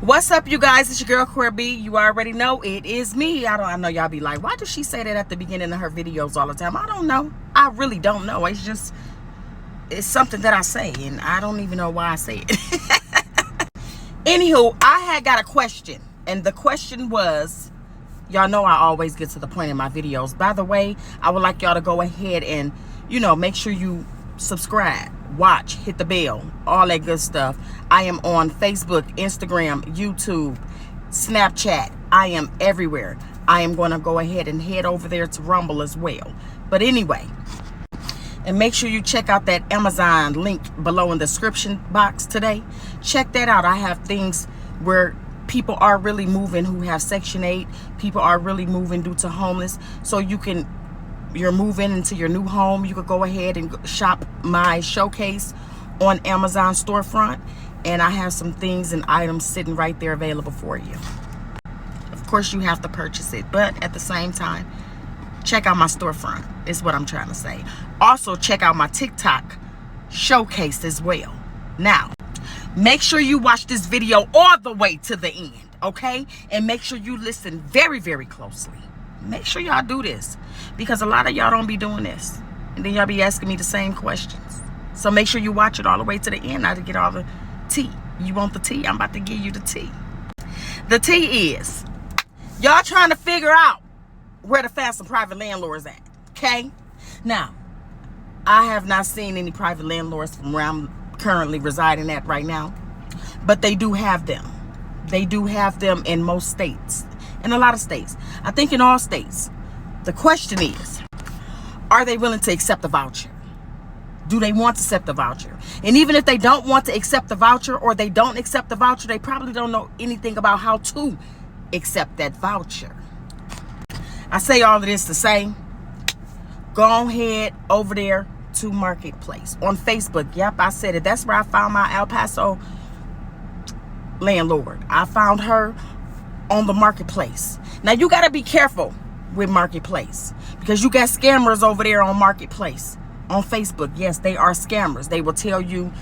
What's up, you guys? It's your girl Cora B. You already know it is me. I know y'all be like, why does she say that at the beginning of her videos all the time? I don't know. I really don't know. It's something that I say, and I don't even know why I say it. Anywho, I had got a question, and the question was, y'all know I always get to the point in my videos. By the way, I would like y'all to go ahead and, make sure you subscribe, watch, hit the bell, all that good stuff. I am on Facebook, Instagram, YouTube, Snapchat. I am everywhere. I am going to go ahead and head over there to Rumble as well. But anyway, and make sure you check out that Amazon link below in the description box today. Check that out. I have things where people are really moving who have Section 8. People are really moving due to homeless. So you're moving into your new home. You could go ahead and shop my showcase on Amazon storefront. And I have some things and items sitting right there available for you. Of course, you have to purchase it. But at the same time, check out my storefront is what I'm trying to say. Also, check out my TikTok showcase as well. Now, make sure you watch this video all the way to the end, okay? And make sure you listen very, very closely. Make sure y'all do this, because a lot of y'all don't be doing this. And then y'all be asking me the same questions. So make sure you watch it all the way to the end now to get all the tea. You want the tea? I'm about to give you the tea. The tea is, y'all trying to figure out where to find some private landlords at, okay? Now, I have not seen any private landlords from where I'm currently residing at right now, but they do have them. They do have them in most states, in a lot of states. I think in all states. The question is, are they willing to accept the voucher? Do they want to accept the voucher? And even if they don't want to accept the voucher, or they don't accept the voucher, they probably don't know anything about how to accept that voucher. I say all of this to say, go ahead over there to Marketplace on Facebook. Yep, I said it. That's where I found my El Paso landlord. I found her on the Marketplace. Now, you got to be careful with Marketplace, because you got scammers over there on Marketplace. On Facebook, yes, they are scammers. They will tell you,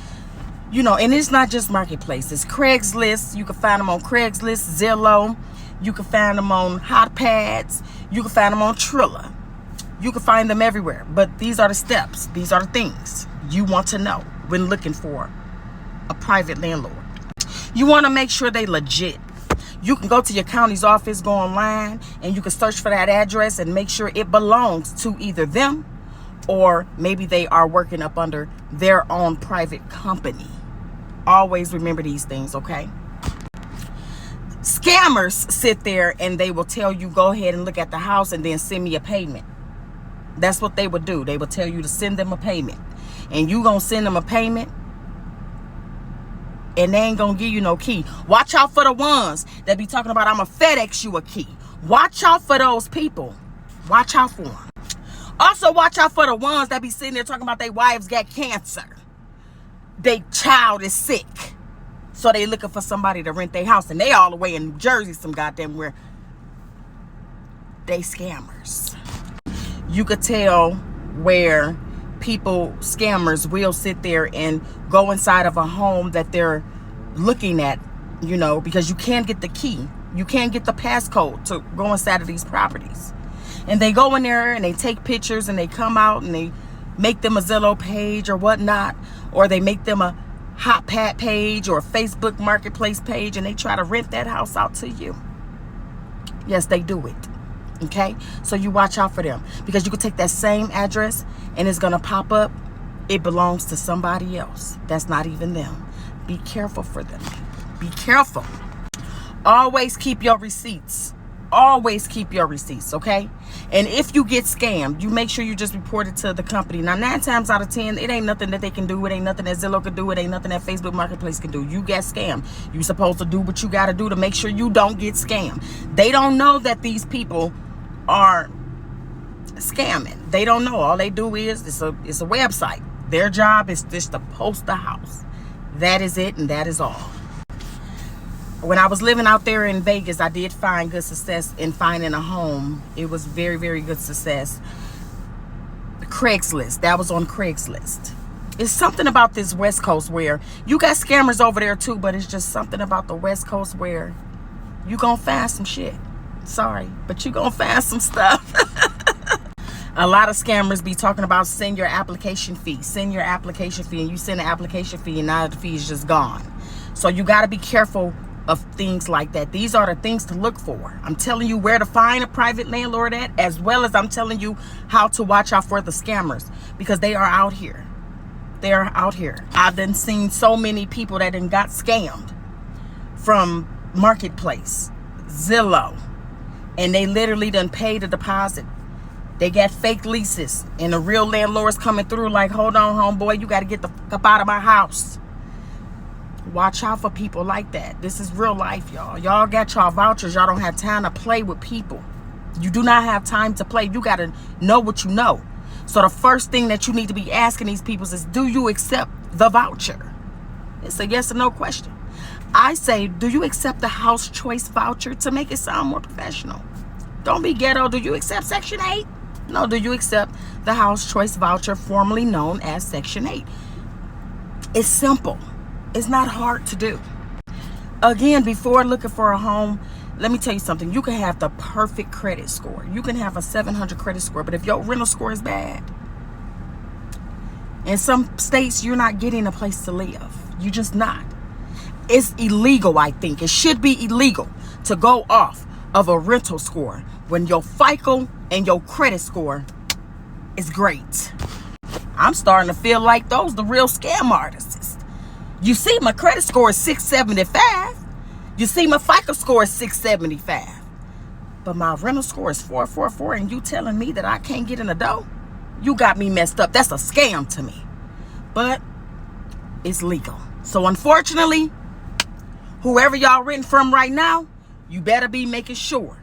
and it's not just Marketplace. It's Craigslist. You can find them on Craigslist, Zillow. You can find them on Hot Pads. You can find them on Trilla. You can find them everywhere. But these are the steps. These are the things you want to know when looking for a private landlord. You want to make sure they legit. You can go to your county's office, go online, and you can search for that address and make sure it belongs to either them, or maybe they are working up under their own private company. Always remember these things, okay? Scammers sit there and they will tell you, go ahead and look at the house and then send me a payment. That's what they would do. They would tell you to send them a payment. And you gonna send them a payment, and they ain't gonna give you no key. Watch out for the ones that be talking about, I'm gonna FedEx you a key. Watch out for those people. Watch out for them. Also, watch out for the ones that be sitting there talking about their wives got cancer. Their child is sick. So they looking for somebody to rent their house. And they all the way in New Jersey, some goddamn where. They scammers. You could tell where scammers will sit there and go inside of a home that they're looking at, because you can't get the key. You can't get the passcode to go inside of these properties. And they go in there and they take pictures and they come out and they make them a Zillow page or whatnot. Or they make them a Hot Pad page or a Facebook Marketplace page, and they try to rent that house out to you. Yes, they do it. Okay? So you watch out for them. Because you can take that same address and it's going to pop up. It belongs to somebody else. That's not even them. Be careful for them. Be careful. Always keep your receipts. Always keep your receipts, okay? And if you get scammed, you make sure you just report it to the company. Now, 9 times out of 10, it ain't nothing that they can do. It ain't nothing that Zillow can do. It ain't nothing that Facebook Marketplace can do. You get scammed. You supposed to do what you got to do to make sure you don't get scammed. They don't know that these people are scamming. They don't know. All they do is, it's a website. Their job is just to post the house. That is it, and that is all. When I was living out there in Vegas, I did find good success in finding a home. It was very, very good success. Craigslist. That was on Craigslist. It's something about this West Coast where you got scammers over there too, but it's just something about the West Coast where you gonna find some shit. Sorry, but you gonna find some stuff. A lot of scammers be talking about send your application fee. Send your application fee, and you send the application fee and now the fee is just gone. So you got to be careful of things like that. These are the things to look for. I'm telling you where to find a private landlord at, as well as I'm telling you how to watch out for the scammers, because they are out here. They are out here. I've done seen so many people that done got scammed from Marketplace, Zillow, and they literally done paid a deposit. They got fake leases, and the real landlord's coming through like, hold on, homeboy, you got to get the fuck up out of my house. Watch out for people like that. This is real life, y'all. Y'all got y'all vouchers. Y'all don't have time to play with people. You do not have time to play. You got to know what you know. So the first thing that you need to be asking these people is, do you accept the voucher? It's a yes or no question. I say, do you accept the house choice voucher, to make it sound more professional? Don't be ghetto. Do you accept Section 8? No, do you accept the house choice voucher, formerly known as Section 8? It's simple. It's not hard to do. Again, before looking for a home, let me tell you something. You can have the perfect credit score. You can have a 700 credit score, but if your rental score is bad, in some states, you're not getting a place to live. You're just not. It's illegal, I think. It should be illegal to go off of a rental score when your FICO and your credit score is great. I'm starting to feel like those the real scam artists. You see, my credit score is 675. You see, my FICO score is 675. But my rental score is 444, and you telling me that I can't get in the door? You got me messed up. That's a scam to me. But it's legal. So unfortunately, whoever y'all renting from right now, you better be making sure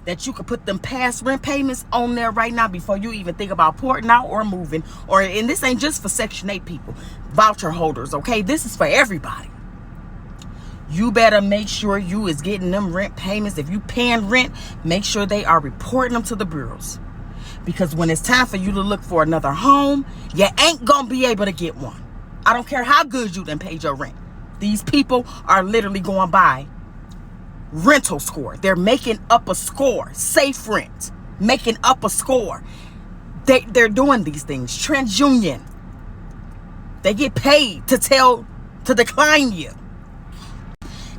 that you can put them past rent payments on there right now before you even think about porting out or moving. And this ain't just for Section 8 people, voucher holders, okay? This is for everybody. You better make sure you is getting them rent payments. If you paying rent, make sure they are reporting them to the bureaus. Because when it's time for you to look for another home, you ain't gonna be able to get one. I don't care how good you done paid your rent. These people are literally going by rental score. They're making up a score. Safe rent, making up a score. They're doing these things. TransUnion, they get paid to decline you.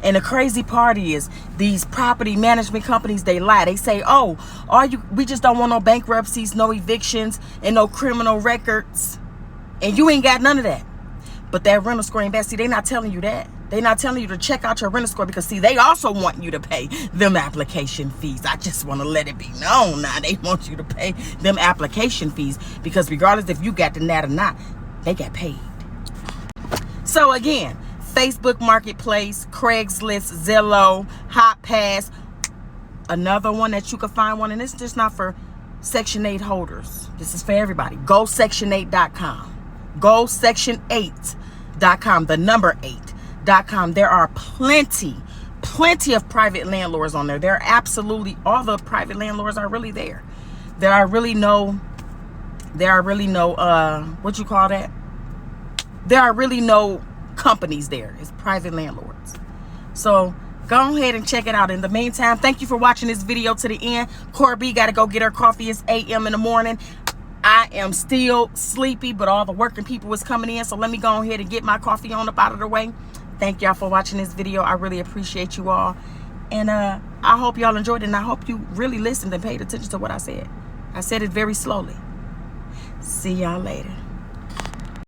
And the crazy part is, these property management companies, they lie. They say, oh, we just don't want no bankruptcies, no evictions, and no criminal records. And you ain't got none of that. But that rental score ain't bad. See, they not telling you that. They're not telling you to check out your rental score, because see, they also want you to pay them application fees. I just want to let it be known now. They want you to pay them application fees, because regardless if you got the net or not, they got paid. So again, Facebook Marketplace, Craigslist, Zillow, Hot Pass. Another one that you can find one, and it's just not for Section 8 holders. This is for everybody. Go section8.com. Go section8.com. The number 8.com. There are plenty of private landlords on there. There are absolutely, all the private landlords are really there. There are really no, what you call that? There are really no companies there. It's private landlords. So go ahead and check it out. In the meantime, thank you for watching this video to the end. Cora B got to go get her coffee. It's 8 a.m. in the morning. I am still sleepy, but all the working people is coming in, so let me go ahead and get my coffee on up out of the way. Thank y'all for watching this video. I really appreciate you all, and I hope y'all enjoyed it, and I hope you really listened and paid attention to what I said. I said it very slowly. See y'all later.